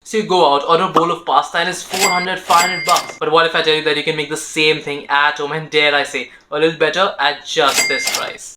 So you go out, order a bowl of pasta and it's 400, 500 bucks. But what if I tell you that you can make the same thing at home and dare I say, a little better at just this price?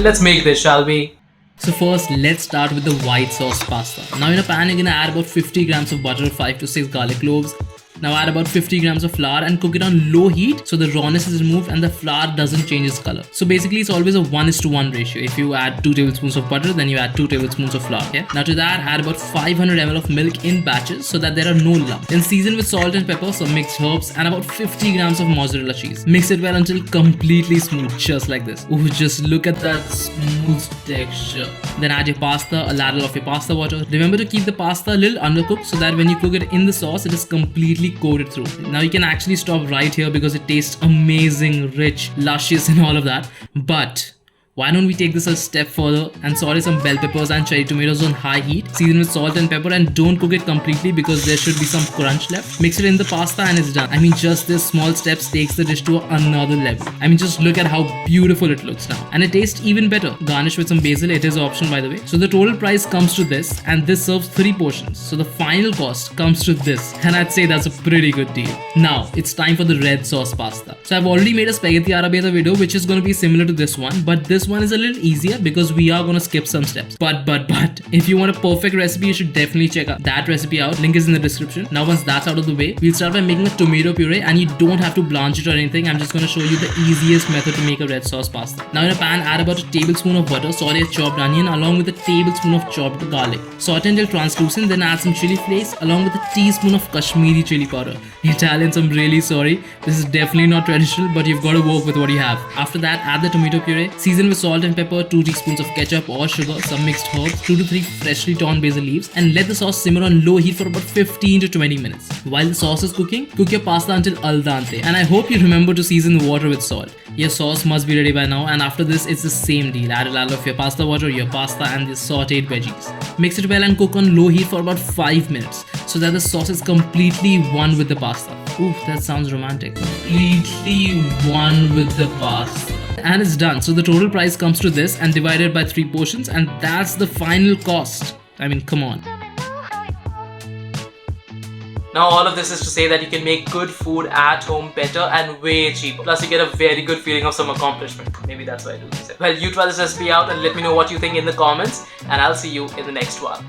Let's make this, shall we? So first, let's start with the white sauce pasta. Now in a pan, you're gonna add about 50 grams of butter, 5 to 6 garlic cloves. Now add about 50 grams of flour and cook it on low heat so the rawness is removed and the flour doesn't change its color. So basically it's always a 1:1 ratio. If you add 2 tablespoons of butter, then you add 2 tablespoons of flour. Okay? Now to that, add about 500 ml of milk in batches so that there are no lumps. Then season with salt and pepper, some mixed herbs and about 50 grams of mozzarella cheese. Mix it well until completely smooth, just like this. Oh, just look at that smooth texture. Then add your pasta, a ladle of your pasta water. Remember to keep the pasta a little undercooked so that when you cook it in the sauce, it is completely coated through. Now you can actually stop right here because it tastes amazing, rich, luscious and all of that. But why don't we take this a step further and saute some bell peppers and cherry tomatoes on high heat. Season with salt and pepper and don't cook it completely because there should be some crunch left. Mix it in the pasta and it's done. I mean, just this small steps takes the dish to another level. I mean, just look at how beautiful it looks now. And it tastes even better. Garnish with some basil. It is optional, by the way. So the total price comes to this and this serves 3 portions. So the final cost comes to this. And I'd say that's a pretty good deal. Now, it's time for the red sauce pasta. So I've already made a spaghetti arrabbiata video which is going to be similar to this one. But this one is a little easier because we are gonna skip some steps. But if you want a perfect recipe, you should definitely check out that recipe out. Link is in the description. Now once that's out of the way, we'll start by making a tomato puree and you don't have to blanch it or anything. I'm just gonna show you the easiest method to make a red sauce pasta. Now in a pan, add about a tablespoon of butter, saute a chopped onion along with a tablespoon of chopped garlic. Saute until translucent, then add some chili flakes along with a teaspoon of Kashmiri chili powder. Italians, I'm really sorry. This is definitely not traditional, but you've got to work with what you have. After that, add the tomato puree, season with salt and pepper, 2 teaspoons of ketchup or sugar, some mixed herbs, 2 to 3 freshly torn basil leaves, and let the sauce simmer on low heat for about 15 to 20 minutes. While the sauce is cooking, cook your pasta until al dente. And I hope you remember to season the water with salt. Your sauce must be ready by now, and after this, it's the same deal. Add a ladle of your pasta water, your pasta, and the sauteed veggies. Mix it well and cook on low heat for about 5 minutes so that the sauce is completely one with the pasta. Ooh, that sounds romantic. Completely one with the pasta. And it's done. So the total price comes to this and divided by 3 portions, and that's the final cost. I mean, come on. Now all of this is to say that you can make good food at home better and way cheaper. Plus you get a very good feeling of some accomplishment. Maybe that's why I do this. Well, you try this recipe out and let me know what you think in the comments, and I'll see you in the next one.